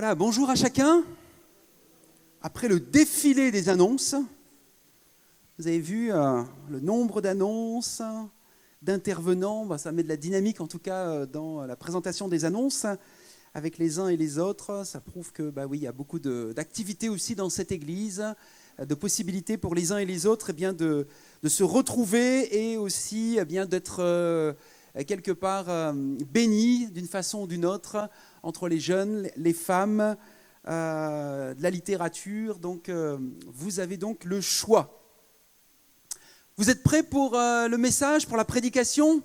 Voilà, bonjour à chacun. Après le défilé des annonces, vous avez vu le nombre d'annonces, d'intervenants, ça met de la dynamique en tout cas dans la présentation des annonces avec les uns et les autres. Ça prouve que oui, il y a beaucoup d'activités aussi dans cette église, de possibilités pour les uns et les autres de se retrouver et aussi d'être quelque part bénis d'une façon ou d'une autre entre les jeunes, les femmes, de la littérature. Donc vous avez donc le choix. Vous êtes prêts pour le message, pour la prédication ?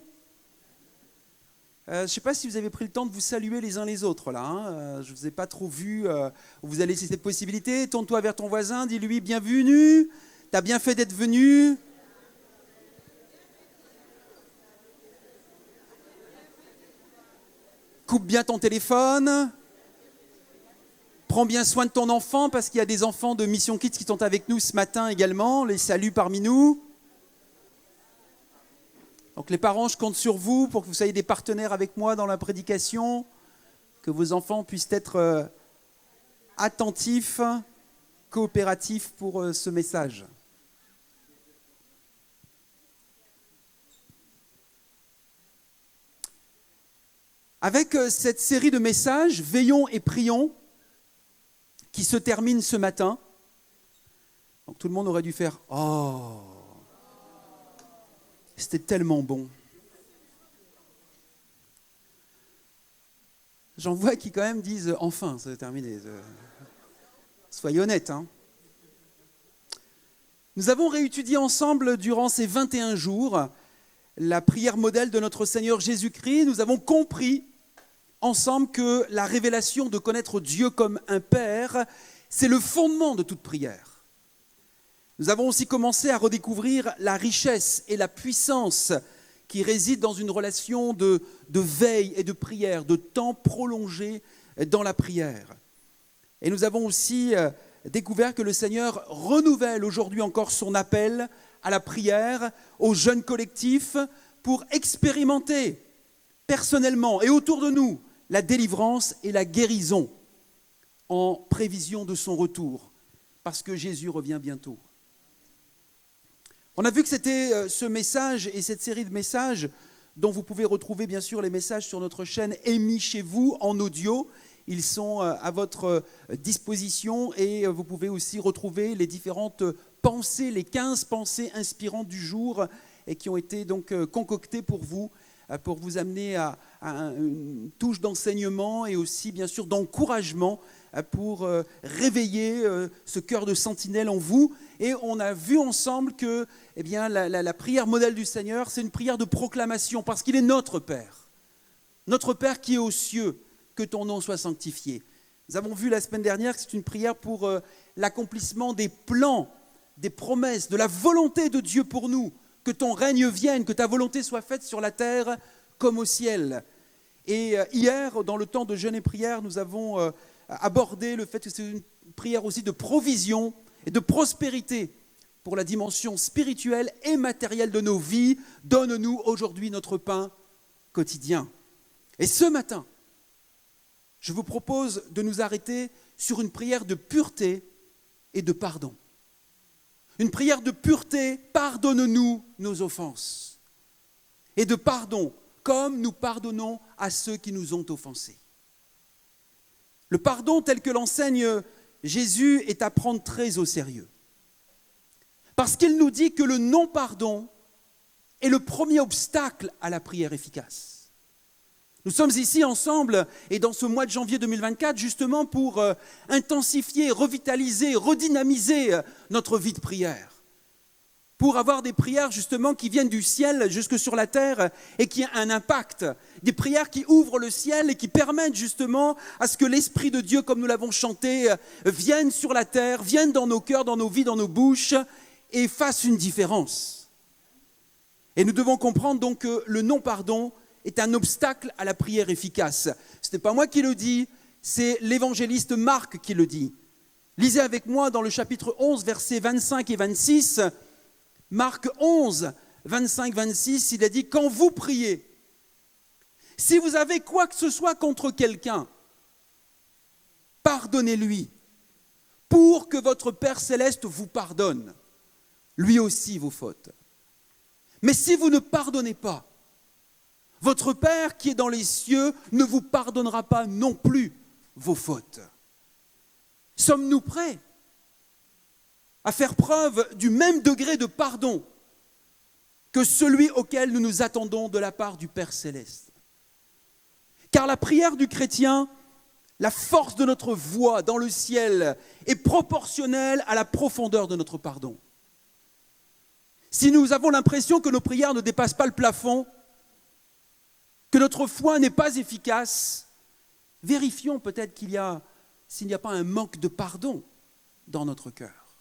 Je ne sais pas si vous avez pris le temps de vous saluer les uns les autres là. Je ne vous ai pas trop vu. Vous allez laisser cette possibilité. Tourne-toi vers ton voisin, dis-lui bienvenue. Tu as bien fait d'être venu. Coupe bien ton téléphone. Prends bien soin de ton enfant parce qu'il y a des enfants de Mission Kids qui sont avec nous ce matin également. Les saluts parmi nous. Donc les parents, je compte sur vous pour que vous soyez des partenaires avec moi dans la prédication, que vos enfants puissent être attentifs, coopératifs pour ce message. Avec cette série de messages, Veillons et prions, qui se termine ce matin, donc tout le monde aurait dû faire « Oh !» C'était tellement bon. J'en vois qui quand même disent « Enfin, ça s'est terminé ». Soyez honnêtes. Nous avons réétudié ensemble durant ces 21 jours la prière modèle de notre Seigneur Jésus-Christ. Nous avons compris ensemble que la révélation de connaître Dieu comme un Père, c'est le fondement de toute prière. Nous avons aussi commencé à redécouvrir la richesse et la puissance qui résident dans une relation de veille et de prière, de temps prolongé dans la prière. Et nous avons aussi découvert que le Seigneur renouvelle aujourd'hui encore son appel à la prière, aux jeunes collectifs, pour expérimenter personnellement et autour de nous la délivrance et la guérison en prévision de son retour, parce que Jésus revient bientôt. On a vu que c'était ce message et cette série de messages dont vous pouvez retrouver bien sûr les messages sur notre chaîne émis chez vous en audio. Ils sont à votre disposition et vous pouvez aussi retrouver les différentes pensées, les 15 pensées inspirantes du jour et qui ont été donc concoctées pour vous amener à une touche d'enseignement et aussi bien sûr d'encouragement pour réveiller ce cœur de sentinelle en vous. Et on a vu ensemble que la prière modèle du Seigneur, c'est une prière de proclamation parce qu'il est notre Père. Notre Père qui est aux cieux, que ton nom soit sanctifié. Nous avons vu la semaine dernière que c'est une prière pour l'accomplissement des plans, des promesses, de la volonté de Dieu pour nous. Que ton règne vienne, que ta volonté soit faite sur la terre comme au ciel. Et hier, dans le temps de jeûne et prière, nous avons abordé le fait que c'est une prière aussi de provision et de prospérité pour la dimension spirituelle et matérielle de nos vies. Donne-nous aujourd'hui notre pain quotidien. Et ce matin, je vous propose de nous arrêter sur une prière de pureté et de pardon. Une prière de pureté, pardonne-nous nos offenses. Et de pardon, comme nous pardonnons à ceux qui nous ont offensés. Le pardon tel que l'enseigne Jésus est à prendre très au sérieux. Parce qu'il nous dit que le non-pardon est le premier obstacle à la prière efficace. Nous sommes ici ensemble et dans ce mois de janvier 2024 justement pour intensifier, revitaliser, redynamiser notre vie de prière. Pour avoir des prières justement qui viennent du ciel jusque sur la terre et qui ont un impact. Des prières qui ouvrent le ciel et qui permettent justement à ce que l'Esprit de Dieu, comme nous l'avons chanté, vienne sur la terre, vienne dans nos cœurs, dans nos vies, dans nos bouches et fasse une différence. Et nous devons comprendre donc que le non-pardon est un obstacle à la prière efficace. Ce n'est pas moi qui le dis, c'est l'évangéliste Marc qui le dit. Lisez avec moi dans le chapitre 11, versets 25 et 26, Marc 11, 25-26, il a dit « Quand vous priez, si vous avez quoi que ce soit contre quelqu'un, pardonnez-lui, pour que votre Père céleste vous pardonne, lui aussi vos fautes. Mais si vous ne pardonnez pas, votre Père qui est dans les cieux ne vous pardonnera pas non plus vos fautes. Sommes-nous prêts à faire preuve du même degré de pardon que celui auquel nous nous attendons de la part du Père céleste? Car la prière du chrétien, la force de notre voix dans le ciel est proportionnelle à la profondeur de notre pardon. Si nous avons l'impression que nos prières ne dépassent pas le plafond, que notre foi n'est pas efficace, vérifions peut-être s'il n'y a pas un manque de pardon dans notre cœur.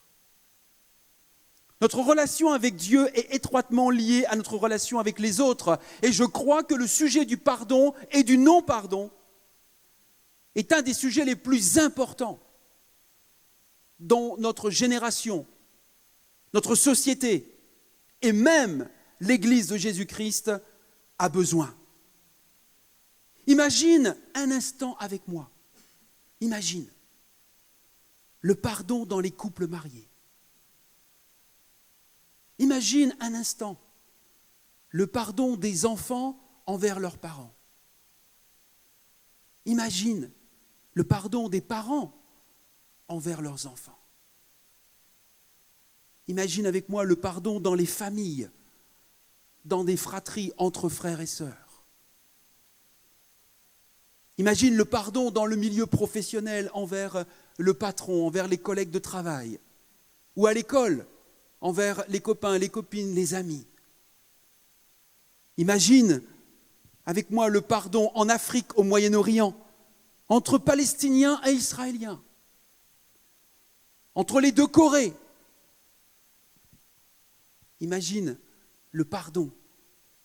Notre relation avec Dieu est étroitement liée à notre relation avec les autres. Et je crois que le sujet du pardon et du non-pardon est un des sujets les plus importants dont notre génération, notre société et même l'Église de Jésus-Christ a besoin. Imagine un instant avec moi, imagine le pardon dans les couples mariés. Imagine un instant le pardon des enfants envers leurs parents. Imagine le pardon des parents envers leurs enfants. Imagine avec moi le pardon dans les familles, dans des fratries entre frères et sœurs. Imagine le pardon dans le milieu professionnel envers le patron, envers les collègues de travail, ou à l'école, envers les copains, les copines, les amis. Imagine avec moi le pardon en Afrique, au Moyen-Orient, entre Palestiniens et Israéliens, entre les deux Corées. Imagine le pardon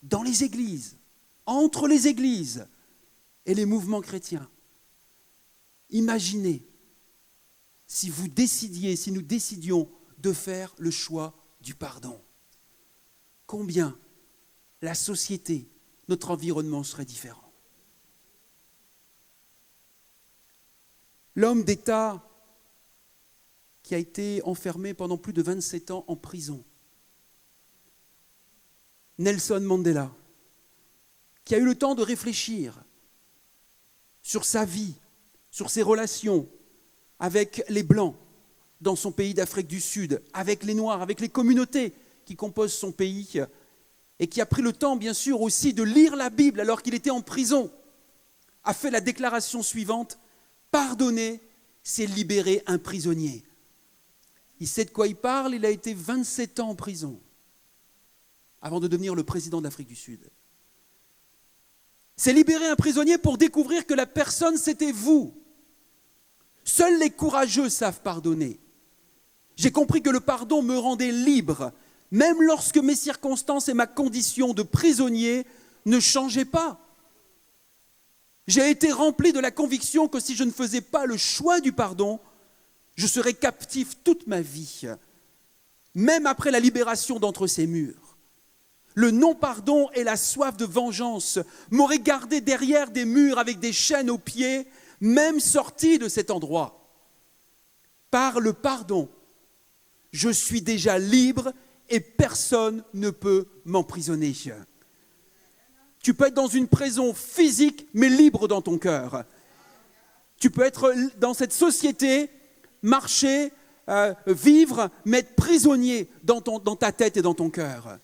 dans les églises, entre les églises et les mouvements chrétiens. Imaginez si nous décidions de faire le choix du pardon. Combien la société, notre environnement serait différent. L'homme d'État qui a été enfermé pendant plus de 27 ans en prison, Nelson Mandela, qui a eu le temps de réfléchir sur sa vie, sur ses relations avec les Blancs dans son pays d'Afrique du Sud, avec les Noirs, avec les communautés qui composent son pays, et qui a pris le temps, bien sûr, aussi de lire la Bible alors qu'il était en prison, a fait la déclaration suivante: pardonner, c'est libérer un prisonnier. Il sait de quoi il parle, il a été 27 ans en prison avant de devenir le président d'Afrique du Sud. C'est libérer un prisonnier pour découvrir que la personne, c'était vous. Seuls les courageux savent pardonner. J'ai compris que le pardon me rendait libre, même lorsque mes circonstances et ma condition de prisonnier ne changeaient pas. J'ai été rempli de la conviction que si je ne faisais pas le choix du pardon, je serais captif toute ma vie, même après la libération d'entre ces murs. Le non-pardon et la soif de vengeance m'auraient gardé derrière des murs avec des chaînes aux pieds, même sorti de cet endroit. Par le pardon, je suis déjà libre et personne ne peut m'emprisonner. Tu peux être dans une prison physique, mais libre dans ton cœur. Tu peux être dans cette société, marcher, vivre, mais être prisonnier dans ta tête et dans ton cœur.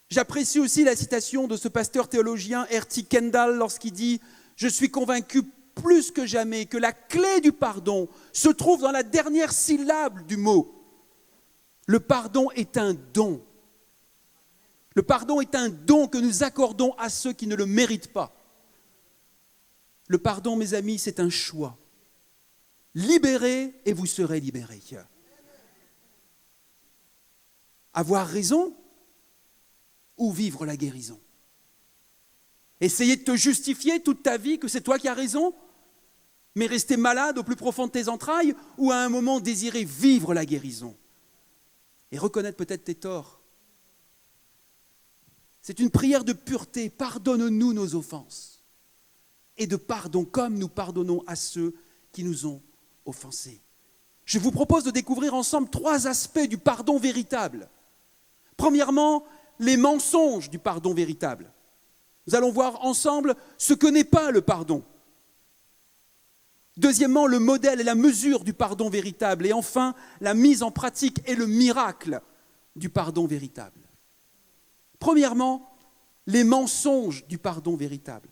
J'apprécie aussi la citation de ce pasteur théologien R.T. Kendall lorsqu'il dit « Je suis convaincu plus que jamais que la clé du pardon se trouve dans la dernière syllabe du mot. Le pardon est un don. Le pardon est un don que nous accordons à ceux qui ne le méritent pas. Le pardon, mes amis, c'est un choix. Libérez et vous serez libérés. Avoir raison ou vivre la guérison. Essayer de te justifier toute ta vie que c'est toi qui as raison, mais rester malade au plus profond de tes entrailles, ou à un moment désirer vivre la guérison et reconnaître peut-être tes torts. C'est une prière de pureté. Pardonne-nous nos offenses. et de pardon, comme nous pardonnons à ceux qui nous ont offensés. Je vous propose de découvrir ensemble 3 aspects du pardon véritable. Premièrement, les mensonges du pardon véritable. Nous allons voir ensemble ce que n'est pas le pardon. Deuxièmement, le modèle et la mesure du pardon véritable. Et enfin, la mise en pratique et le miracle du pardon véritable. Premièrement, les mensonges du pardon véritable.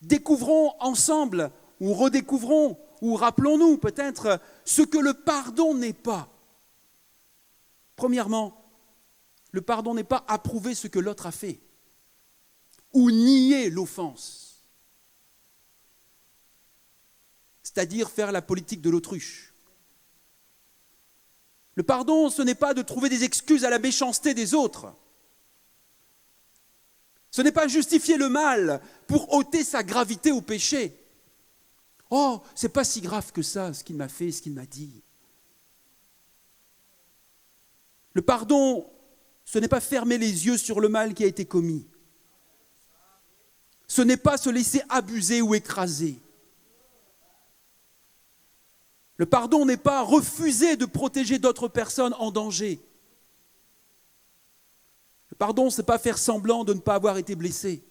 Découvrons ensemble, ou redécouvrons, ou rappelons-nous peut-être ce que le pardon n'est pas. Premièrement, le pardon n'est pas approuver ce que l'autre a fait, ou nier l'offense, c'est-à-dire faire la politique de l'autruche. Le pardon, ce n'est pas de trouver des excuses à la méchanceté des autres. Ce n'est pas justifier le mal pour ôter sa gravité au péché. Oh, c'est pas si grave que ça, ce qu'il m'a fait, ce qu'il m'a dit. Le pardon, ce n'est pas fermer les yeux sur le mal qui a été commis. Ce n'est pas se laisser abuser ou écraser. Le pardon n'est pas refuser de protéger d'autres personnes en danger. Le pardon, ce n'est pas faire semblant de ne pas avoir été blessé.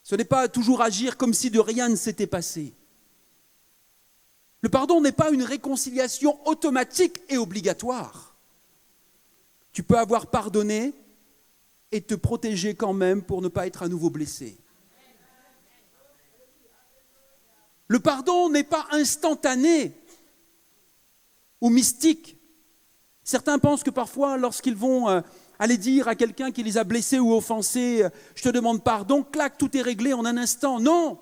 Ce n'est pas toujours agir comme si de rien ne s'était passé. Le pardon n'est pas une réconciliation automatique et obligatoire. Tu peux avoir pardonné et te protéger quand même pour ne pas être à nouveau blessé. Le pardon n'est pas instantané ou mystique. Certains pensent que parfois, lorsqu'ils vont aller dire à quelqu'un qui les a blessés ou offensés, je te demande pardon, clac, tout est réglé en un instant. Non!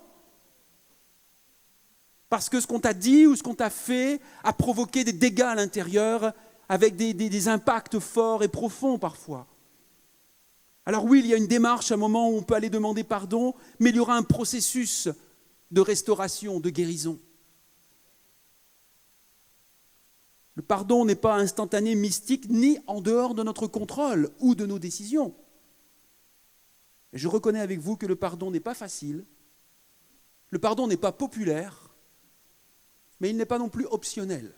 Parce que ce qu'on t'a dit ou ce qu'on t'a fait a provoqué des dégâts à l'intérieur avec des impacts forts et profonds parfois. Alors oui, il y a une démarche à un moment où on peut aller demander pardon, mais il y aura un processus de restauration, de guérison. Le pardon n'est pas instantané, mystique, ni en dehors de notre contrôle ou de nos décisions. Et je reconnais avec vous que le pardon n'est pas facile, le pardon n'est pas populaire, mais il n'est pas non plus optionnel.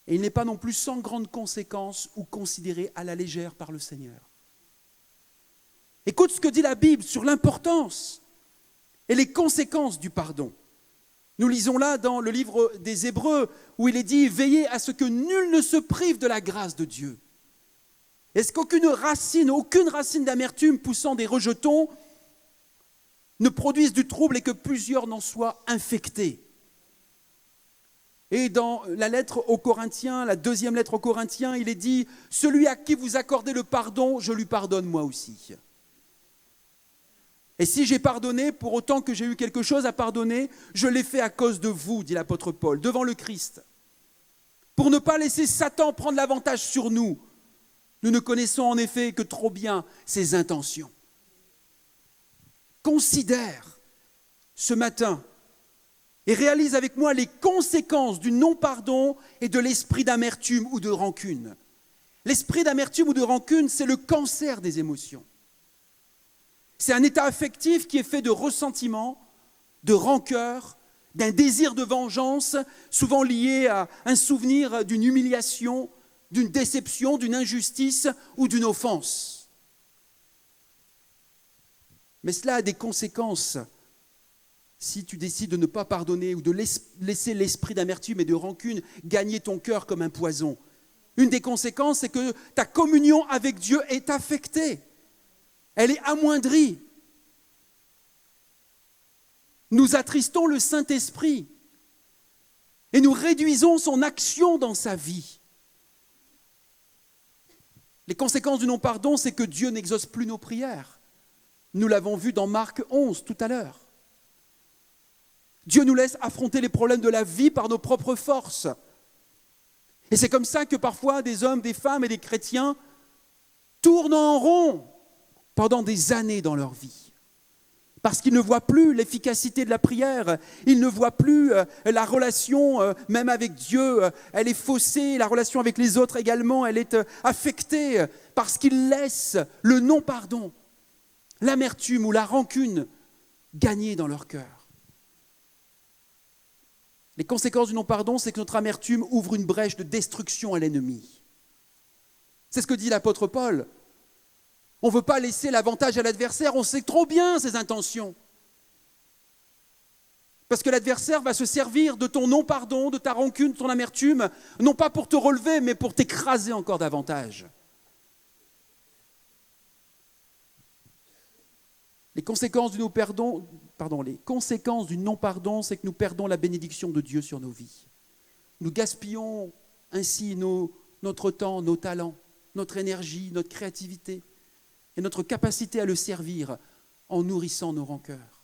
Et il n'est pas non plus sans grandes conséquences ou considéré à la légère par le Seigneur. Écoute ce que dit la Bible sur l'importance et les conséquences du pardon. Nous lisons là dans le livre des Hébreux où il est dit « Veillez à ce que nul ne se prive de la grâce de Dieu ». Est-ce qu'aucune racine d'amertume poussant des rejetons ne produise du trouble et que plusieurs n'en soient infectés? Et dans la lettre aux Corinthiens, la 2e lettre aux Corinthiens, il est dit « Celui à qui vous accordez le pardon, je lui pardonne moi aussi ». Et si j'ai pardonné, pour autant que j'ai eu quelque chose à pardonner, je l'ai fait à cause de vous, dit l'apôtre Paul, devant le Christ. Pour ne pas laisser Satan prendre l'avantage sur nous, nous ne connaissons en effet que trop bien ses intentions. Considère ce matin et réalise avec moi les conséquences du non-pardon et de l'esprit d'amertume ou de rancune. L'esprit d'amertume ou de rancune, c'est le cancer des émotions. C'est un état affectif qui est fait de ressentiment, de rancœur, d'un désir de vengeance, souvent lié à un souvenir d'une humiliation, d'une déception, d'une injustice ou d'une offense. Mais cela a des conséquences si tu décides de ne pas pardonner ou de laisser l'esprit d'amertume et de rancune gagner ton cœur comme un poison. Une des conséquences, c'est que ta communion avec Dieu est affectée. Elle est amoindrie. Nous attristons le Saint-Esprit et nous réduisons son action dans sa vie. Les conséquences du non-pardon, c'est que Dieu n'exauce plus nos prières. Nous l'avons vu dans Marc 11 tout à l'heure. Dieu nous laisse affronter les problèmes de la vie par nos propres forces. Et c'est comme ça que parfois des hommes, des femmes et des chrétiens tournent en rond pendant des années dans leur vie. Parce qu'ils ne voient plus l'efficacité de la prière, ils ne voient plus la relation, même avec Dieu, elle est faussée, la relation avec les autres également, elle est affectée, parce qu'ils laissent le non-pardon l'amertume ou la rancune gagner dans leur cœur. Les conséquences du non-pardon, c'est que notre amertume ouvre une brèche de destruction à l'ennemi. C'est ce que dit l'apôtre Paul. On ne veut pas laisser l'avantage à l'adversaire, on sait trop bien ses intentions. Parce que l'adversaire va se servir de ton non-pardon, de ta rancune, de ton amertume, non pas pour te relever, mais pour t'écraser encore davantage. Les conséquences du non-pardon, c'est que nous perdons la bénédiction de Dieu sur nos vies. Nous gaspillons ainsi notre temps, nos talents, notre énergie, notre créativité et notre capacité à le servir en nourrissant nos rancœurs.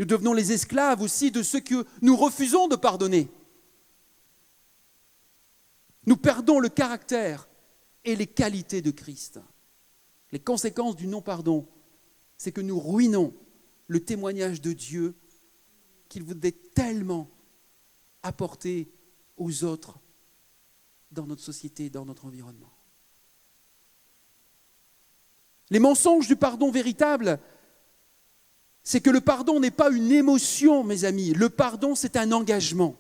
Nous devenons les esclaves aussi de ceux que nous refusons de pardonner. Nous perdons le caractère et les qualités de Christ. Les conséquences du non-pardon, c'est que nous ruinons le témoignage de Dieu qu'il voudrait tellement apporter aux autres dans notre société, dans notre environnement. Les mensonges du pardon véritable, c'est que le pardon n'est pas une émotion, mes amis. Le pardon, c'est un engagement.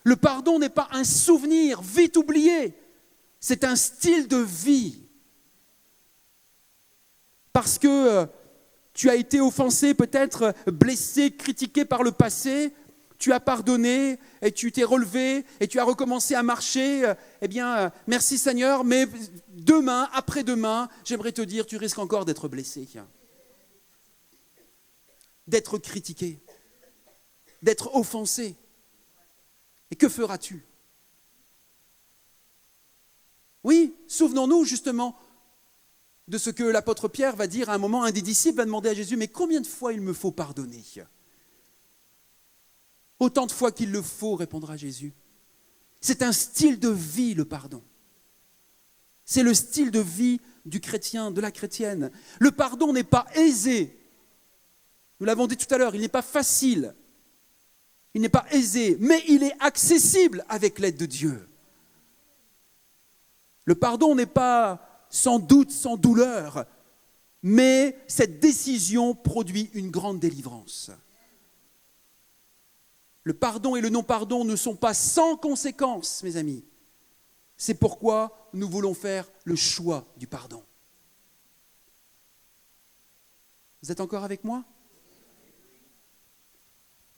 Le pardon n'est pas un souvenir vite oublié. C'est un style de vie. Parce que tu as été offensé, peut-être blessé, critiqué par le passé, tu as pardonné et tu t'es relevé et tu as recommencé à marcher. Eh bien, merci Seigneur, mais demain, après-demain, j'aimerais te dire, tu risques encore d'être blessé, d'être critiqué, d'être offensé. Et que feras-tu? Oui, souvenons-nous justement de ce que l'apôtre Pierre va dire à un moment. Un des disciples va demander à Jésus, mais combien de fois il me faut pardonner? Autant de fois qu'il le faut, répondra Jésus. C'est un style de vie, le pardon. C'est le style de vie du chrétien, de la chrétienne. Le pardon n'est pas aisé. Nous l'avons dit tout à l'heure, il n'est pas facile. Il n'est pas aisé, mais il est accessible avec l'aide de Dieu. Le pardon n'est pas sans doute, sans douleur, mais cette décision produit une grande délivrance. Le pardon et le non-pardon ne sont pas sans conséquences, mes amis. C'est pourquoi nous voulons faire le choix du pardon. Vous êtes encore avec moi?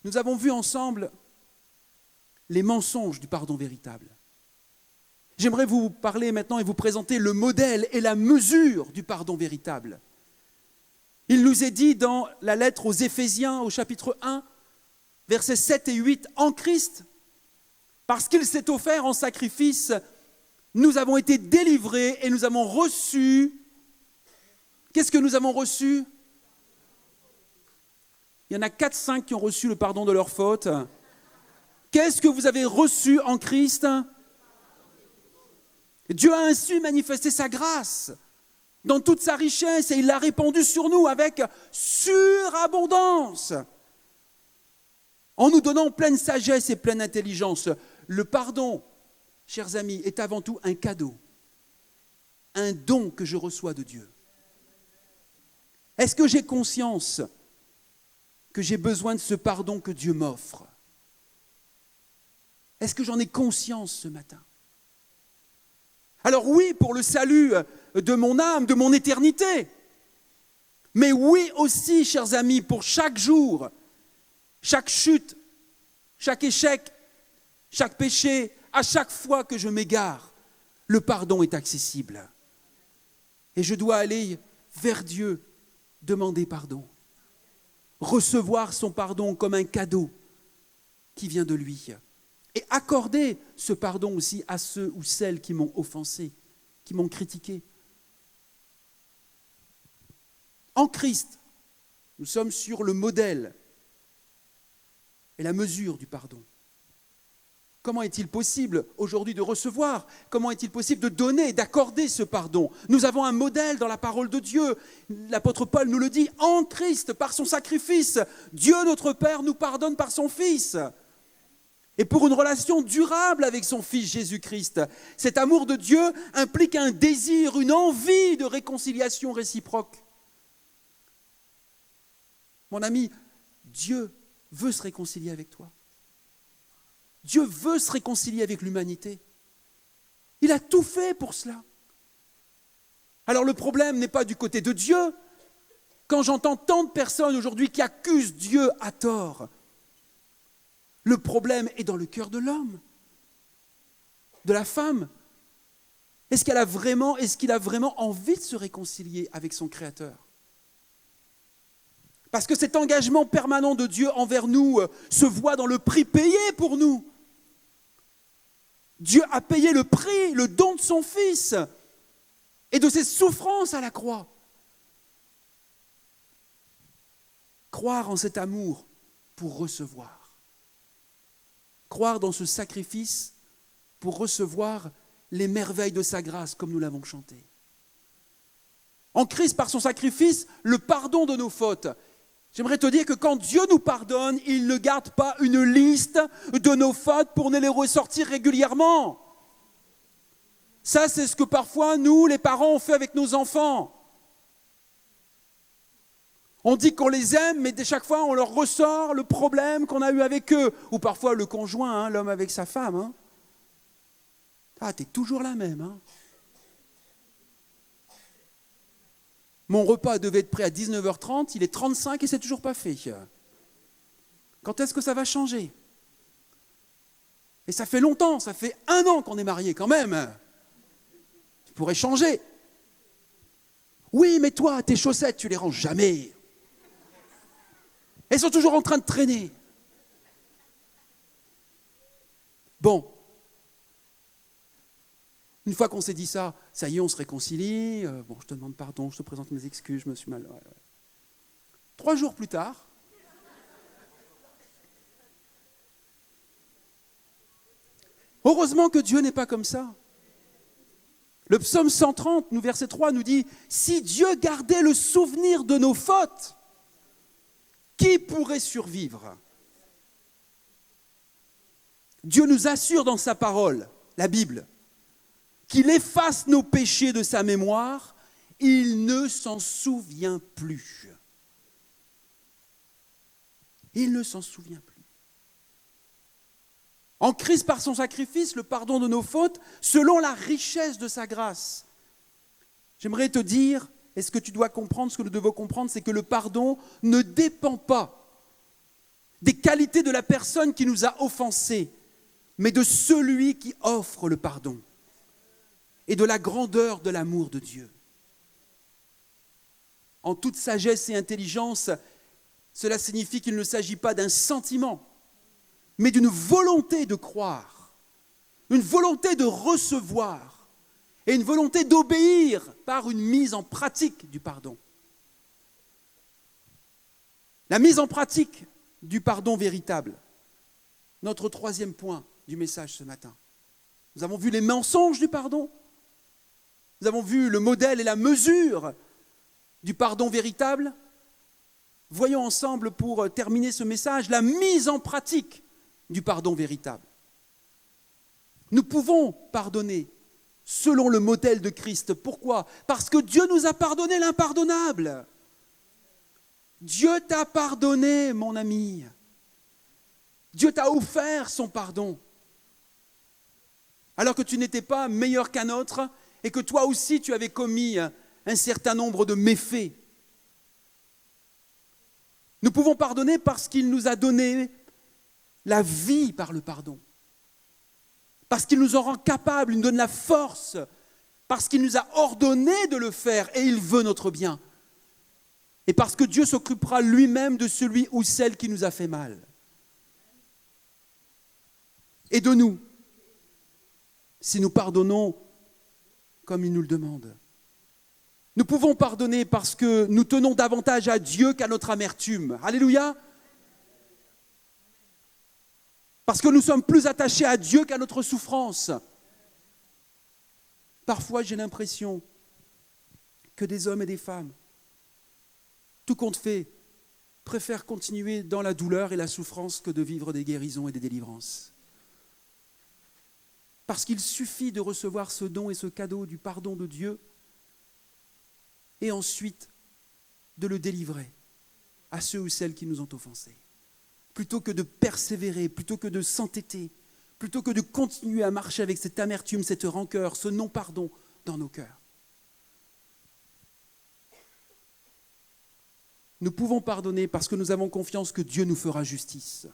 Nous avons vu ensemble les mensonges du pardon véritable. J'aimerais vous parler maintenant et vous présenter le modèle et la mesure du pardon véritable. Il nous est dit dans la lettre aux Éphésiens, au chapitre 1, versets 7 et 8, en Christ, parce qu'il s'est offert en sacrifice, nous avons été délivrés et nous avons reçu. Qu'est-ce que nous avons reçu? Il y en a 4-5 qui ont reçu le pardon de leurs fautes. Qu'est-ce que vous avez reçu en Christ? Dieu a ainsi manifesté sa grâce dans toute sa richesse et il l'a répandue sur nous avec surabondance. En nous donnant pleine sagesse et pleine intelligence. Le pardon, chers amis, est avant tout un cadeau, un don que je reçois de Dieu. Est-ce que j'ai conscience que j'ai besoin de ce pardon que Dieu m'offre? Est-ce que j'en ai conscience ce matin? Alors oui, pour le salut de mon âme, de mon éternité, mais oui aussi, chers amis, pour chaque jour, chaque chute, chaque échec, chaque péché, à chaque fois que je m'égare, le pardon est accessible. Et je dois aller vers Dieu, demander pardon. Recevoir son pardon comme un cadeau qui vient de lui. Et accorder ce pardon aussi à ceux ou celles qui m'ont offensé, qui m'ont critiqué. En Christ, nous sommes sur le modèle et la mesure du pardon. Comment est-il possible aujourd'hui de recevoir? Comment est-il possible de donner, d'accorder ce pardon? Nous avons un modèle dans la parole de Dieu. L'apôtre Paul nous le dit, en Christ, par son sacrifice, Dieu notre Père nous pardonne par son Fils. et pour une relation durable avec son Fils Jésus-Christ. Cet amour de Dieu implique un désir, une envie de réconciliation réciproque. Mon ami, Dieu veut se réconcilier avec toi. Dieu veut se réconcilier avec l'humanité. Il a tout fait pour cela. Alors le problème n'est pas du côté de Dieu. Quand j'entends tant de personnes aujourd'hui qui accusent Dieu à tort, le problème est dans le cœur de l'homme, de la femme. Est-ce qu'il a vraiment envie de se réconcilier avec son Créateur ? Parce que cet engagement permanent de Dieu envers nous se voit dans le prix payé pour nous. Dieu a payé le prix, le don de son Fils et de ses souffrances à la croix. Croire en cet amour pour recevoir. Croire dans ce sacrifice pour recevoir les merveilles de sa grâce, comme nous l'avons chanté. En Christ, par son sacrifice, le pardon de nos fautes. J'aimerais te dire que quand Dieu nous pardonne, il ne garde pas une liste de nos fautes pour nous les ressortir régulièrement. Ça, c'est ce que parfois, nous, les parents, on fait avec nos enfants. On dit qu'on les aime, mais chaque fois, on leur ressort le problème qu'on a eu avec eux. Ou parfois le conjoint, l'homme avec sa femme. Ah, t'es toujours la même. Mon repas devait être prêt à 19h30, il est 35 et c'est toujours pas fait. Quand est-ce que ça va changer ? Et ça fait longtemps, ça fait 1 an qu'on est mariés quand même. Tu pourrais changer. Oui, mais toi, tes chaussettes, tu les ranges jamais. Elles sont toujours en train de traîner. Bon. Une fois qu'on s'est dit ça, ça y est, on se réconcilie. Je te demande pardon, je te présente mes excuses, je me suis mal... Ouais. 3 jours plus tard, heureusement que Dieu n'est pas comme ça. Le psaume 130, verset 3, nous dit « Si Dieu gardait le souvenir de nos fautes, qui pourrait survivre ?» Dieu nous assure dans sa parole, la Bible, qu'il efface nos péchés de sa mémoire, il ne s'en souvient plus. Il ne s'en souvient plus. En Christ, par son sacrifice, le pardon de nos fautes, selon la richesse de sa grâce. J'aimerais te dire, et ce que tu dois comprendre, ce que nous devons comprendre, c'est que le pardon ne dépend pas des qualités de la personne qui nous a offensés, mais de celui qui offre le pardon et de la grandeur de l'amour de Dieu. En toute sagesse et intelligence, cela signifie qu'il ne s'agit pas d'un sentiment, mais d'une volonté de croire, une volonté de recevoir et une volonté d'obéir par une mise en pratique du pardon. La mise en pratique du pardon véritable, notre 3e point du message ce matin. Nous avons vu les mensonges du pardon, nous avons vu le modèle et la mesure du pardon véritable. Voyons ensemble, pour terminer ce message, la mise en pratique du pardon véritable. Nous pouvons pardonner selon le modèle de Christ. Pourquoi ? Parce que Dieu nous a pardonné l'impardonnable. Dieu t'a pardonné, mon ami. Dieu t'a offert son pardon. Alors que tu n'étais pas meilleur qu'un autre et que toi aussi tu avais commis un certain nombre de méfaits. Nous pouvons pardonner parce qu'il nous a donné la vie par le pardon. Parce qu'il nous en rend capables, il nous donne la force, parce qu'il nous a ordonné de le faire et il veut notre bien. Et parce que Dieu s'occupera lui-même de celui ou celle qui nous a fait mal. Et de nous, si nous pardonnons comme il nous le demande. Nous pouvons pardonner parce que nous tenons davantage à Dieu qu'à notre amertume. Alléluia. Parce que nous sommes plus attachés à Dieu qu'à notre souffrance. Parfois, j'ai l'impression que des hommes et des femmes, tout compte fait, préfèrent continuer dans la douleur et la souffrance que de vivre des guérisons et des délivrances. Parce qu'il suffit de recevoir ce don et ce cadeau du pardon de Dieu et ensuite de le délivrer à ceux ou celles qui nous ont offensés. Plutôt que de persévérer, plutôt que de s'entêter, plutôt que de continuer à marcher avec cette amertume, cette rancœur, ce non-pardon dans nos cœurs. Nous pouvons pardonner parce que nous avons confiance que Dieu nous fera justice.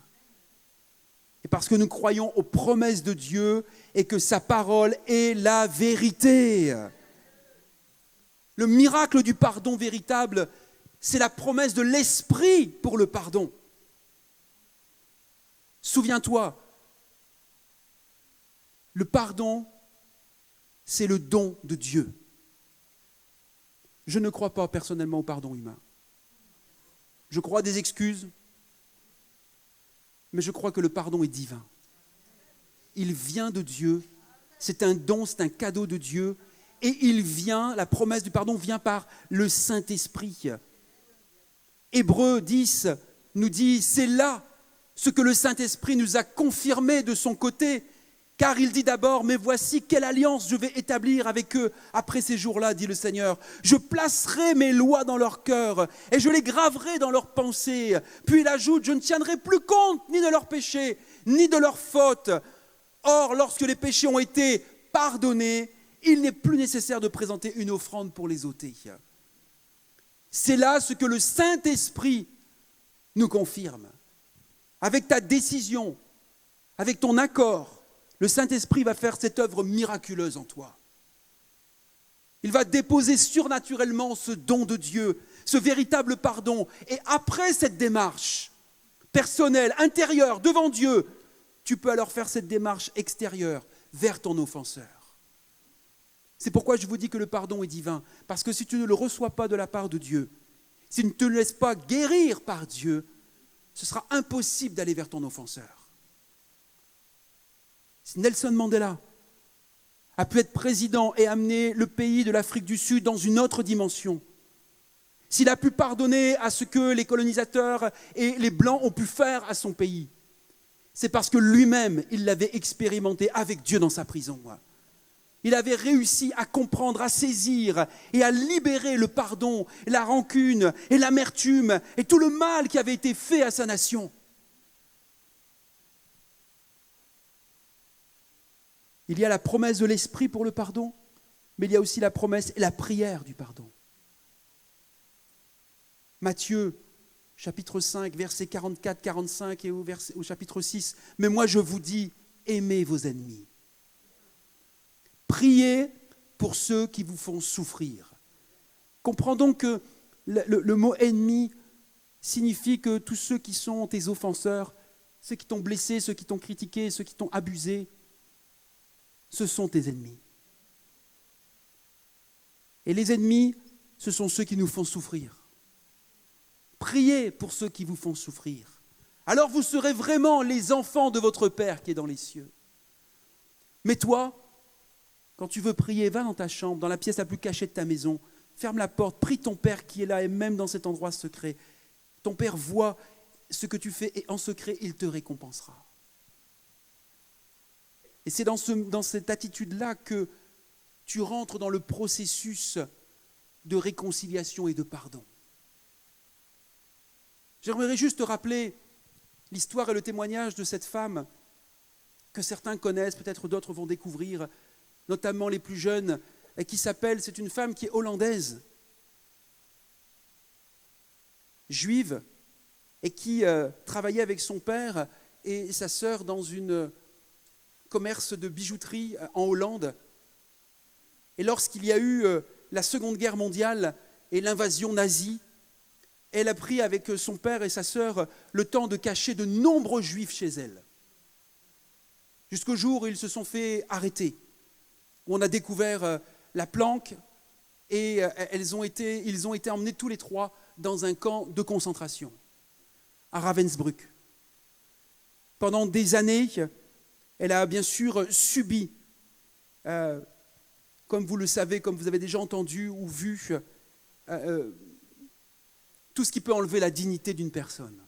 Et parce que nous croyons aux promesses de Dieu et que sa parole est la vérité. Le miracle du pardon véritable, c'est la promesse de l'Esprit pour le pardon. Souviens-toi, le pardon, c'est le don de Dieu. Je ne crois pas personnellement au pardon humain. Je crois à des excuses, mais je crois que le pardon est divin. Il vient de Dieu, c'est un don, c'est un cadeau de Dieu, et il vient, la promesse du pardon vient par le Saint-Esprit. Hébreux 10 nous dit, c'est là ce que le Saint-Esprit nous a confirmé de son côté, car il dit d'abord, mais voici quelle alliance je vais établir avec eux après ces jours-là, dit le Seigneur. Je placerai mes lois dans leur cœur et je les graverai dans leurs pensées. Puis il ajoute, je ne tiendrai plus compte ni de leurs péchés, ni de leurs fautes. Or, lorsque les péchés ont été pardonnés, il n'est plus nécessaire de présenter une offrande pour les ôter. C'est là ce que le Saint-Esprit nous confirme. Avec ta décision, avec ton accord, le Saint-Esprit va faire cette œuvre miraculeuse en toi. Il va déposer surnaturellement ce don de Dieu, ce véritable pardon. Et après cette démarche personnelle, intérieure, devant Dieu, tu peux alors faire cette démarche extérieure vers ton offenseur. C'est pourquoi je vous dis que le pardon est divin. Parce que si tu ne le reçois pas de la part de Dieu, si tu ne te laisses pas guérir par Dieu, ce sera impossible d'aller vers ton offenseur. Si Nelson Mandela a pu être président et amener le pays de l'Afrique du Sud dans une autre dimension, s'il a pu pardonner à ce que les colonisateurs et les Blancs ont pu faire à son pays, c'est parce que lui-même, il l'avait expérimenté avec Dieu dans sa prison. Il avait réussi à comprendre, à saisir et à libérer le pardon, la rancune et l'amertume et tout le mal qui avait été fait à sa nation. Il y a la promesse de l'Esprit pour le pardon, mais il y a aussi la promesse et la prière du pardon. Matthieu, chapitre 5, versets 44-45 et au chapitre 6, « Mais moi je vous dis, aimez vos ennemis. Priez pour ceux qui vous font souffrir. » Comprends donc que le mot « ennemi » signifie que tous ceux qui sont tes offenseurs, ceux qui t'ont blessé, ceux qui t'ont critiqué, ceux qui t'ont abusé, ce sont tes ennemis. Et les ennemis, ce sont ceux qui nous font souffrir. Priez pour ceux qui vous font souffrir. Alors vous serez vraiment les enfants de votre Père qui est dans les cieux. Mais toi, quand tu veux prier, va dans ta chambre, dans la pièce la plus cachée de ta maison, ferme la porte, prie ton Père qui est là et même dans cet endroit secret. Ton Père voit ce que tu fais et en secret, il te récompensera. Et c'est dans cette attitude-là que tu rentres dans le processus de réconciliation et de pardon. J'aimerais juste te rappeler l'histoire et le témoignage de cette femme que certains connaissent, peut-être d'autres vont découvrir, notamment les plus jeunes, et qui s'appelle, c'est une femme qui est hollandaise, juive, et qui travaillait avec son père et sa sœur dans un commerce de bijouterie en Hollande. Et lorsqu'il y a eu la Seconde Guerre mondiale et l'invasion nazie, elle a pris avec son père et sa sœur le temps de cacher de nombreux juifs chez elle. Jusqu'au jour où ils se sont fait arrêter, où on a découvert la planque et ils ont été emmenés tous les trois dans un camp de concentration, à Ravensbrück. Pendant des années, elle a bien sûr subi, comme vous le savez, comme vous avez déjà entendu ou vu, tout ce qui peut enlever la dignité d'une personne.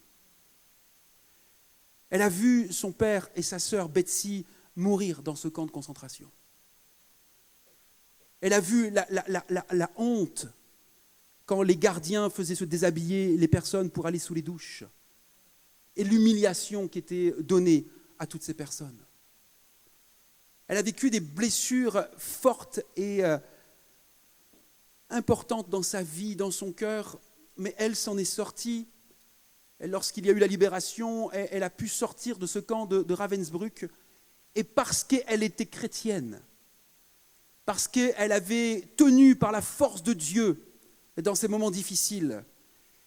Elle a vu son père et sa sœur Betsy mourir dans ce camp de concentration. Elle a vu la honte quand les gardiens faisaient se déshabiller les personnes pour aller sous les douches, et l'humiliation qui était donnée à toutes ces personnes. Elle a vécu des blessures fortes et importantes dans sa vie, dans son cœur, mais elle s'en est sortie. Lorsqu'il y a eu la libération, elle a pu sortir de ce camp de Ravensbrück, et parce qu'elle était chrétienne, parce qu'elle avait tenu par la force de Dieu dans ces moments difficiles,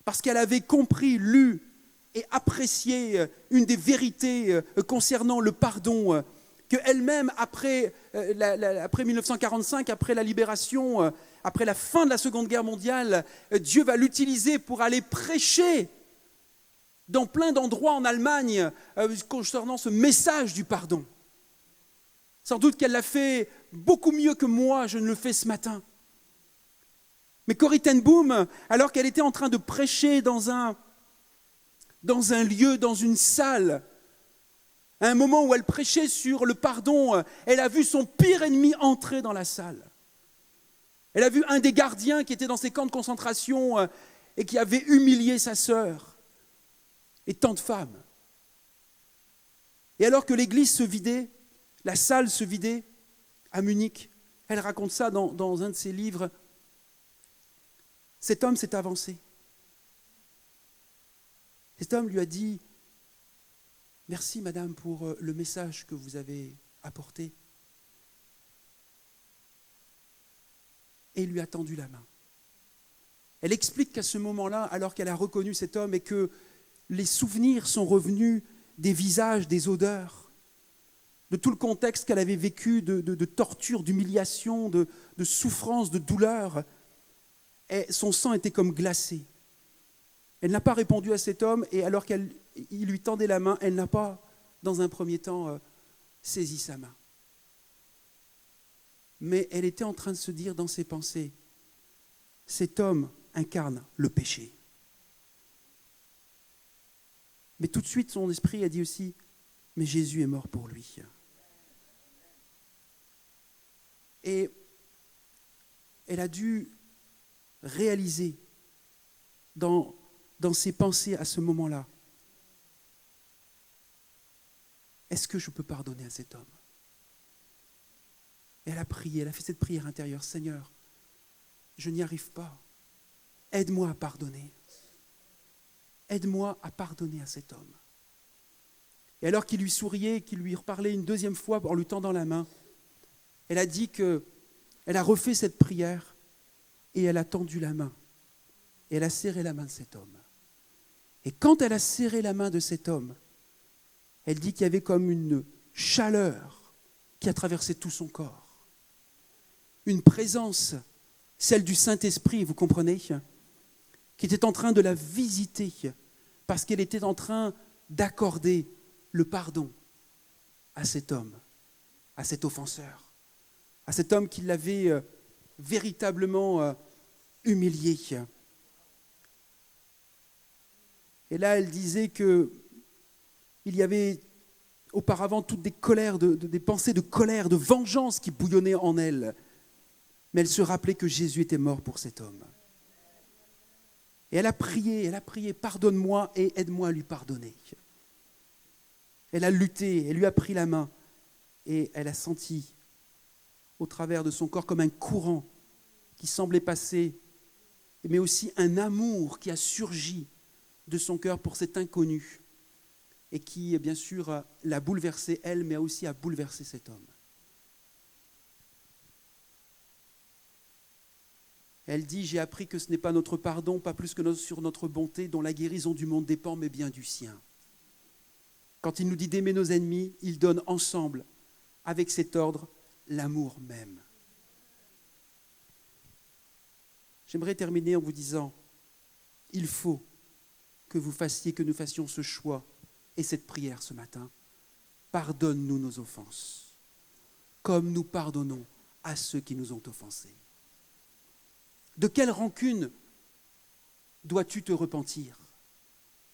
parce qu'elle avait compris, lu et apprécié une des vérités concernant le pardon, qu'elle-même, après 1945, après la libération, après la fin de la Seconde Guerre mondiale, Dieu va l'utiliser pour aller prêcher dans plein d'endroits en Allemagne concernant ce message du pardon. Sans doute qu'elle l'a fait beaucoup mieux que moi, je ne le fais ce matin. Mais Corrie ten Boom, alors qu'elle était en train de prêcher dans un lieu, dans une salle, à un moment où elle prêchait sur le pardon, elle a vu son pire ennemi entrer dans la salle. Elle a vu un des gardiens qui était dans ces camps de concentration et qui avait humilié sa sœur, et tant de femmes. Et alors que l'église se vidait, la salle se vidait à Munich, elle raconte ça dans un de ses livres. Cet homme s'est avancé. Cet homme lui a dit « Merci madame pour le message que vous avez apporté. » Et il lui a tendu la main. Elle explique qu'à ce moment-là, alors qu'elle a reconnu cet homme et que les souvenirs sont revenus des visages, des odeurs, de tout le contexte qu'elle avait vécu, de torture, d'humiliation, de souffrance, de douleur, et son sang était comme glacé. Elle n'a pas répondu à cet homme, et alors qu'il lui tendait la main, elle n'a pas, dans un premier temps, saisi sa main. Mais elle était en train de se dire dans ses pensées, cet homme incarne le péché. Mais tout de suite, son esprit a dit aussi, mais Jésus est mort pour lui. Et elle a dû réaliser dans ses pensées à ce moment-là, est-ce que je peux pardonner à cet homme? Et elle a prié, elle a fait cette prière intérieure, Seigneur, je n'y arrive pas, aide-moi à pardonner. Aide-moi à pardonner à cet homme. Et alors qu'il lui souriait, qu'il lui reparlait une deuxième fois en lui tendant la main, elle a dit qu'elle a refait cette prière et elle a tendu la main. Et elle a serré la main de cet homme. Et quand elle a serré la main de cet homme, elle dit qu'il y avait comme une chaleur qui a traversé tout son corps. Une présence, celle du Saint-Esprit, vous comprenez, qui était en train de la visiter parce qu'elle était en train d'accorder le pardon à cet homme, à cet offenseur, à cet homme qui l'avait véritablement humilié. Et là, elle disait qu'il y avait auparavant toutes des colères, des pensées de colère, de vengeance qui bouillonnaient en elle. Mais elle se rappelait que Jésus était mort pour cet homme. Et elle a prié, pardonne-moi et aide-moi à lui pardonner. Elle a lutté, elle lui a pris la main et elle a senti au travers de son corps comme un courant qui semblait passer, mais aussi un amour qui a surgi de son cœur pour cet inconnu et qui, bien sûr, l'a bouleversée, elle, mais aussi a bouleversé cet homme. Elle dit, j'ai appris que ce n'est pas notre pardon, pas plus que sur notre bonté, dont la guérison du monde dépend, mais bien du sien. Quand il nous dit d'aimer nos ennemis, il donne ensemble, avec cet ordre, l'amour même. J'aimerais terminer en vous disant, il faut que nous fassions ce choix et cette prière ce matin. Pardonne-nous nos offenses, comme nous pardonnons à ceux qui nous ont offensés. De quelle rancune dois-tu te repentir?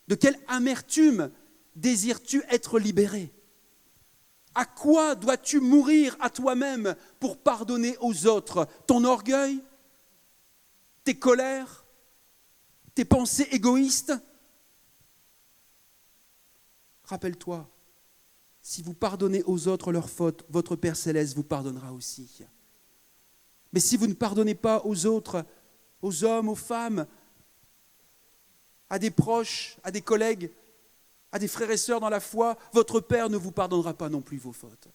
De quelle amertume désires-tu être libéré? À quoi dois-tu mourir à toi-même pour pardonner aux autres? Ton orgueil? Tes colères? Tes pensées égoïstes? Rappelle-toi, si vous pardonnez aux autres leurs fautes, votre Père Céleste vous pardonnera aussi. Mais si vous ne pardonnez pas aux autres, aux hommes, aux femmes, à des proches, à des collègues, à des frères et sœurs dans la foi, votre Père ne vous pardonnera pas non plus vos fautes.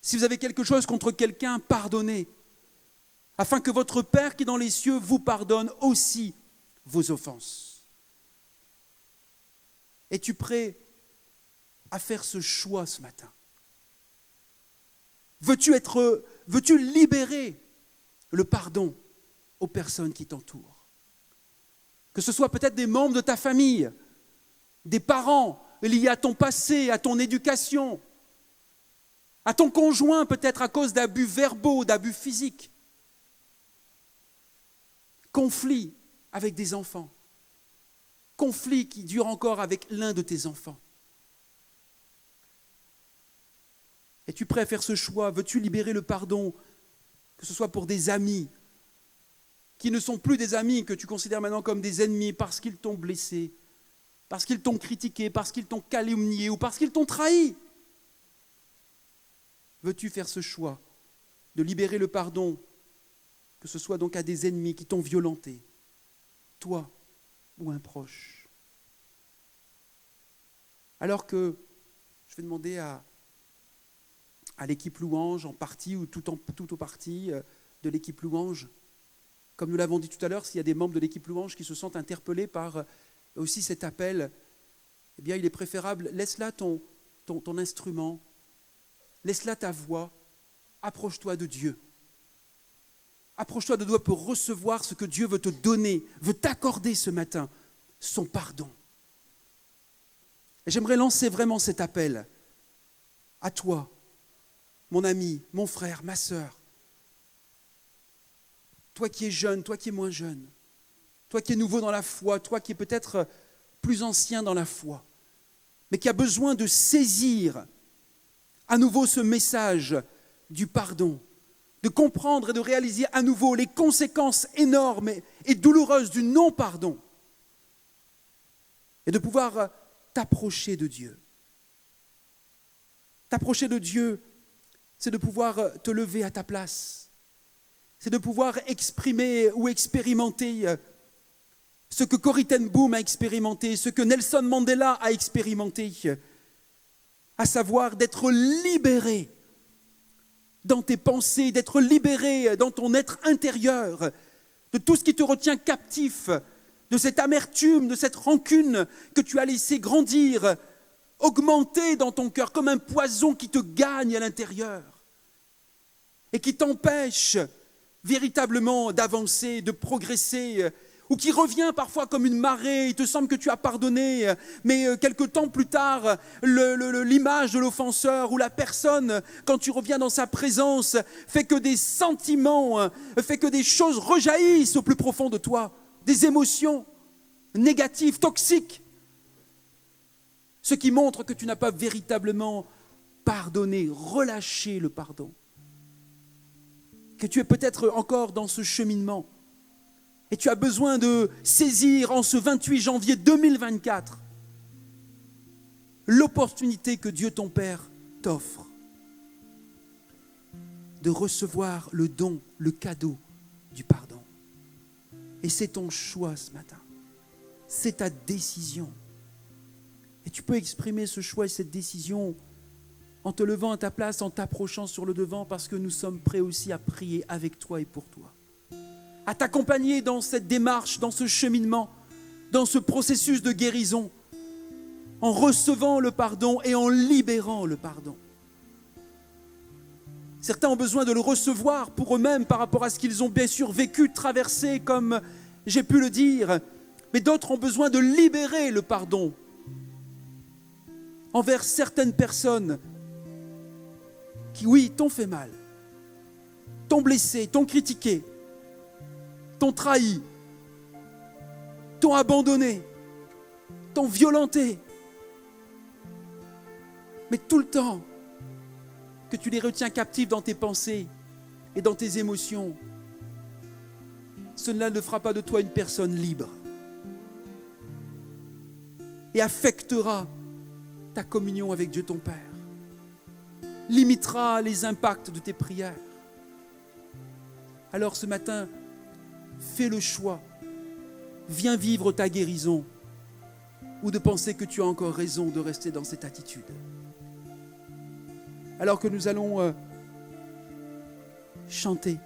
Si vous avez quelque chose contre quelqu'un, pardonnez, afin que votre Père qui est dans les cieux vous pardonne aussi vos offenses. Es-tu prêt à faire ce choix ce matin? Veux-tu libérer le pardon aux personnes qui t'entourent? Que ce soit peut-être des membres de ta famille, des parents liés à ton passé, à ton éducation, à ton conjoint peut-être à cause d'abus verbaux, d'abus physiques, conflits avec des enfants, conflits qui durent encore avec l'un de tes enfants. Es-tu prêt à faire ce choix? Veux-tu libérer le pardon, que ce soit pour des amis, qui ne sont plus des amis, que tu considères maintenant comme des ennemis parce qu'ils t'ont blessé, parce qu'ils t'ont critiqué, parce qu'ils t'ont calomnié ou parce qu'ils t'ont trahi? Veux-tu faire ce choix de libérer le pardon, que ce soit donc à des ennemis qui t'ont violenté, toi ou un proche? Alors que je vais demander à l'équipe louange en partie ou tout au partie de l'équipe louange, comme nous l'avons dit tout à l'heure, s'il y a des membres de l'équipe louange qui se sentent interpellés par aussi cet appel, eh bien il est préférable, laisse là ton instrument, laisse là ta voix, approche-toi de Dieu. Approche-toi de Dieu pour recevoir ce que Dieu veut te donner, veut t'accorder ce matin, son pardon. Et j'aimerais lancer vraiment cet appel à toi, mon ami, mon frère, ma sœur, toi qui es jeune, toi qui es moins jeune, toi qui es nouveau dans la foi, toi qui es peut-être plus ancien dans la foi, mais qui a besoin de saisir à nouveau ce message du pardon, de comprendre et de réaliser à nouveau les conséquences énormes et douloureuses du non-pardon, et de pouvoir t'approcher de Dieu. T'approcher de Dieu, c'est de pouvoir te lever à ta place. C'est de pouvoir exprimer ou expérimenter ce que Corrie ten Boom a expérimenté, ce que Nelson Mandela a expérimenté, à savoir d'être libéré dans tes pensées, d'être libéré dans ton être intérieur, de tout ce qui te retient captif, de cette amertume, de cette rancune que tu as laissé grandir, augmenter dans ton cœur comme un poison qui te gagne à l'intérieur et qui t'empêche véritablement d'avancer, de progresser, ou qui revient parfois comme une marée, il te semble que tu as pardonné, mais quelque temps plus tard, l'image de l'offenseur ou la personne, quand tu reviens dans sa présence, fait que des sentiments, fait que des choses rejaillissent au plus profond de toi, des émotions négatives, toxiques, ce qui montre que tu n'as pas véritablement pardonné, relâché le pardon. Que tu es peut-être encore dans ce cheminement et tu as besoin de saisir en ce 28 janvier 2024 l'opportunité que Dieu ton Père t'offre de recevoir le don, le cadeau du pardon. Et c'est ton choix ce matin, c'est ta décision. Et tu peux exprimer ce choix et cette décision en te levant à ta place, en t'approchant sur le devant, parce que nous sommes prêts aussi à prier avec toi et pour toi. À t'accompagner dans cette démarche, dans ce cheminement, dans ce processus de guérison, en recevant le pardon et en libérant le pardon. Certains ont besoin de le recevoir pour eux-mêmes par rapport à ce qu'ils ont bien sûr vécu, traversé, comme j'ai pu le dire, mais d'autres ont besoin de libérer le pardon envers certaines personnes qui, oui, t'ont fait mal, t'ont blessé, t'ont critiqué, t'ont trahi, t'ont abandonné, t'ont violenté. Mais tout le temps que tu les retiens captifs dans tes pensées et dans tes émotions, cela ne fera pas de toi une personne libre et affectera ta communion avec Dieu ton Père, limitera les impacts de tes prières. Alors ce matin, fais le choix, viens vivre ta guérison, ou de penser que tu as encore raison de rester dans cette attitude. Alors que nous allons chanter,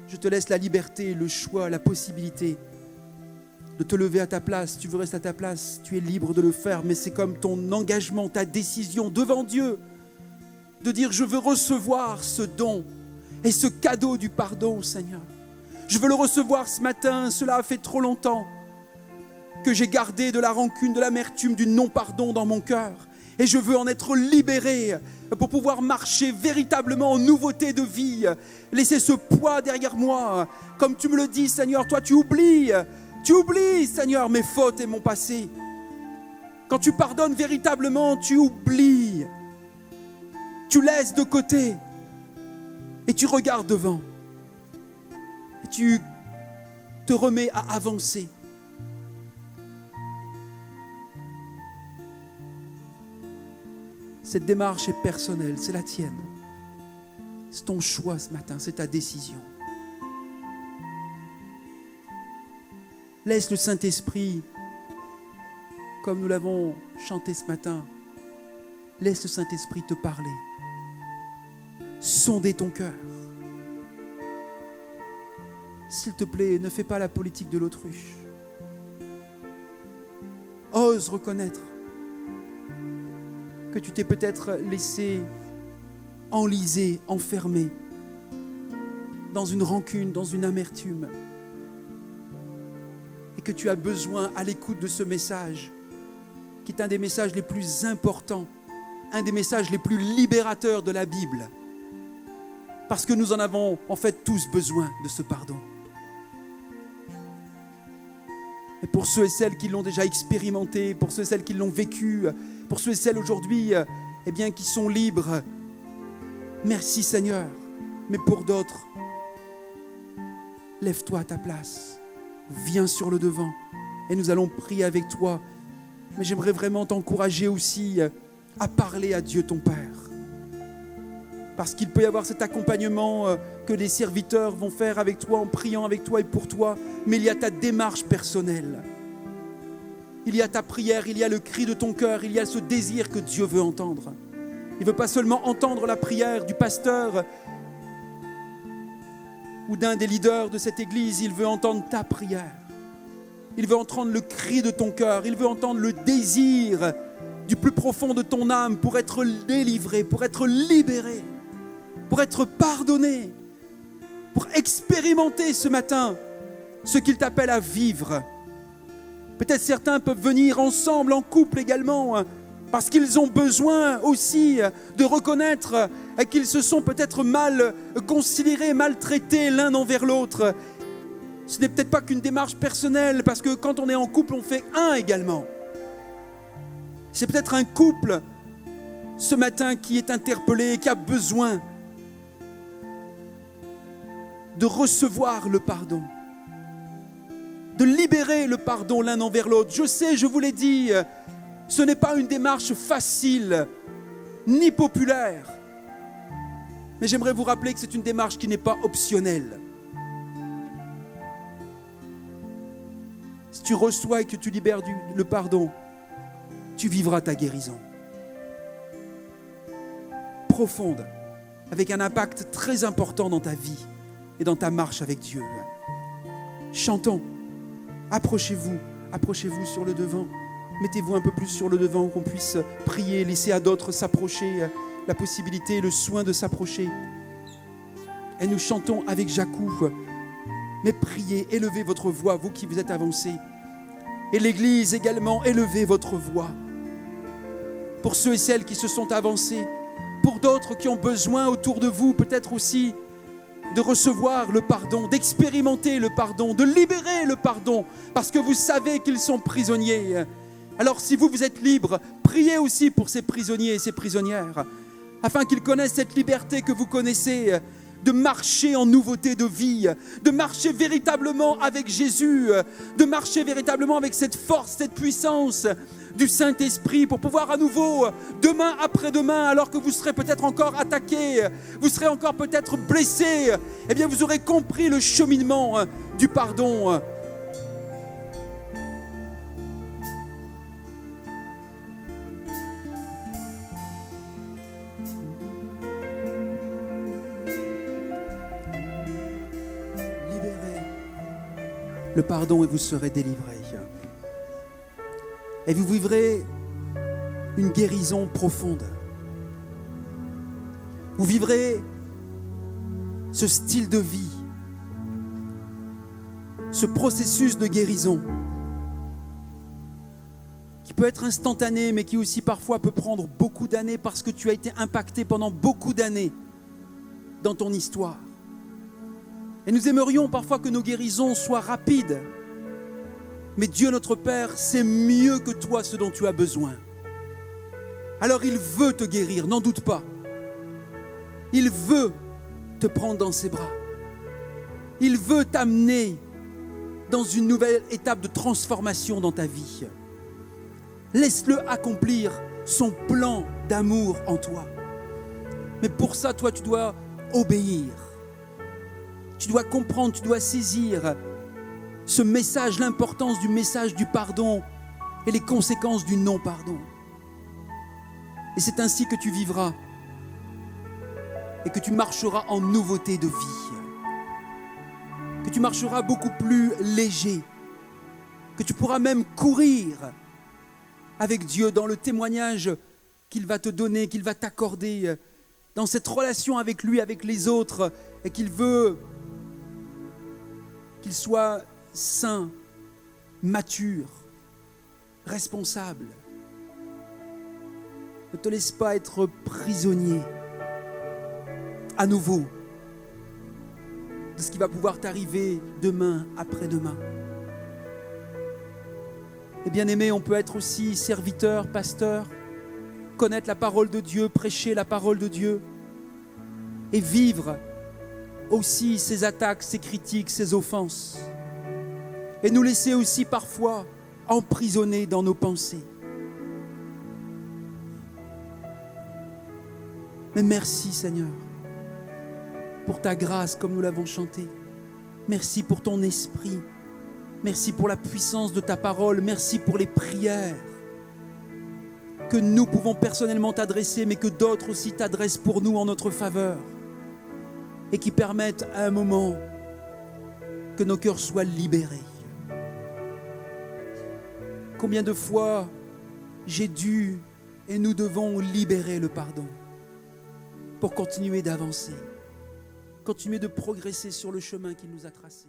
je te laisse la liberté, le choix, la possibilité de te lever à ta place. Tu veux rester à ta place, tu es libre de le faire, mais c'est comme ton engagement, ta décision devant Dieu, de dire je veux recevoir ce don et ce cadeau du pardon, Seigneur. Je veux le recevoir ce matin, cela a fait trop longtemps que j'ai gardé de la rancune, de l'amertume, du non-pardon dans mon cœur. Et je veux en être libéré pour pouvoir marcher véritablement en nouveauté de vie. Laisser ce poids derrière moi. Comme tu me le dis, Seigneur, toi tu oublies, Seigneur, mes fautes et mon passé. Quand tu pardonnes véritablement, tu oublies. Tu laisses de côté et tu regardes devant. Et tu te remets à avancer. Cette démarche est personnelle, c'est la tienne. C'est ton choix ce matin, c'est ta décision. Laisse le Saint-Esprit, comme nous l'avons chanté ce matin, laisse le Saint-Esprit te parler. Sonder ton cœur. S'il te plaît, ne fais pas la politique de l'autruche. Ose reconnaître que tu t'es peut-être laissé enliser, enfermer dans une rancune, dans une amertume, et que tu as besoin, à l'écoute de ce message, qui est un des messages les plus importants, un des messages les plus libérateurs de la Bible, parce que nous en avons en fait tous besoin de ce pardon. Et pour ceux et celles qui l'ont déjà expérimenté, pour ceux et celles qui l'ont vécu, pour ceux et celles aujourd'hui qui sont libres, merci Seigneur. Mais pour d'autres, lève-toi à ta place, viens sur le devant et nous allons prier avec toi. Mais j'aimerais vraiment t'encourager aussi à parler à Dieu ton Père. Parce qu'il peut y avoir cet accompagnement que les serviteurs vont faire avec toi, en priant avec toi et pour toi. Mais il y a ta démarche personnelle. Il y a ta prière, il y a le cri de ton cœur, il y a ce désir que Dieu veut entendre. Il ne veut pas seulement entendre la prière du pasteur ou d'un des leaders de cette église, il veut entendre ta prière. Il veut entendre le cri de ton cœur, il veut entendre le désir du plus profond de ton âme pour être délivré, pour être libéré, pour être pardonné, pour expérimenter ce matin ce qu'il t'appelle à vivre. Peut-être certains peuvent venir ensemble, en couple également, parce qu'ils ont besoin aussi de reconnaître qu'ils se sont peut-être mal considérés, maltraités l'un envers l'autre. Ce n'est peut-être pas qu'une démarche personnelle, parce que quand on est en couple, on fait un également. C'est peut-être un couple ce matin qui est interpellé, qui a besoin de recevoir le pardon, de libérer le pardon l'un envers l'autre. Je sais, je vous l'ai dit, ce n'est pas une démarche facile, ni populaire. Mais j'aimerais vous rappeler que c'est une démarche qui n'est pas optionnelle. Si tu reçois et que tu libères le pardon, tu vivras ta guérison. Profonde, avec un impact très important dans ta vie et dans ta marche avec Dieu. Chantons, approchez-vous sur le devant. Mettez-vous un peu plus sur le devant, qu'on puisse prier, laisser à d'autres s'approcher, la possibilité, le soin de s'approcher. Et nous chantons avec Jacou. Mais priez, élevez votre voix, vous qui vous êtes avancés. Et l'Église également, élevez votre voix. Pour ceux et celles qui se sont avancés, pour d'autres qui ont besoin autour de vous, peut-être aussi de recevoir le pardon, d'expérimenter le pardon, de libérer le pardon, parce que vous savez qu'ils sont prisonniers. Alors si vous êtes libre, priez aussi pour ces prisonniers et ces prisonnières, afin qu'ils connaissent cette liberté que vous connaissez, de marcher en nouveauté de vie, de marcher véritablement avec Jésus, de marcher véritablement avec cette force, cette puissance du Saint-Esprit pour pouvoir à nouveau, demain après-demain, alors que vous serez peut-être encore attaqué, vous serez encore peut-être blessé, eh bien vous aurez compris le cheminement du pardon. Le pardon et vous serez délivrés. Et vous vivrez une guérison profonde. Vous vivrez ce style de vie, ce processus de guérison qui peut être instantané, mais qui aussi parfois peut prendre beaucoup d'années parce que tu as été impacté pendant beaucoup d'années dans ton histoire. Et nous aimerions parfois que nos guérisons soient rapides. Mais Dieu notre Père sait mieux que toi ce dont tu as besoin. Alors il veut te guérir, n'en doute pas. Il veut te prendre dans ses bras. Il veut t'amener dans une nouvelle étape de transformation dans ta vie. Laisse-le accomplir son plan d'amour en toi. Mais pour ça, toi, tu dois obéir. Tu dois comprendre, tu dois saisir ce message, l'importance du message du pardon et les conséquences du non-pardon. Et c'est ainsi que tu vivras et que tu marcheras en nouveauté de vie. Que tu marcheras beaucoup plus léger. Que tu pourras même courir avec Dieu dans le témoignage qu'il va te donner, qu'il va t'accorder, dans cette relation avec lui, avec les autres, et qu'il veut qu'il soit saint, mature, responsable. Ne te laisse pas être prisonnier à nouveau de ce qui va pouvoir t'arriver demain, après-demain. Et bien aimé, on peut être aussi serviteur, pasteur, connaître la parole de Dieu, prêcher la parole de Dieu et vivre aussi ces attaques, ces critiques, ces offenses. Et nous laisser aussi parfois emprisonnés dans nos pensées. Mais merci Seigneur pour ta grâce comme nous l'avons chanté. Merci pour ton esprit. Merci pour la puissance de ta parole. Merci pour les prières que nous pouvons personnellement t'adresser, mais que d'autres aussi t'adressent pour nous en notre faveur. Et qui permettent à un moment que nos cœurs soient libérés. Combien de fois j'ai dû et nous devons libérer le pardon pour continuer d'avancer, continuer de progresser sur le chemin qu'il nous a tracé.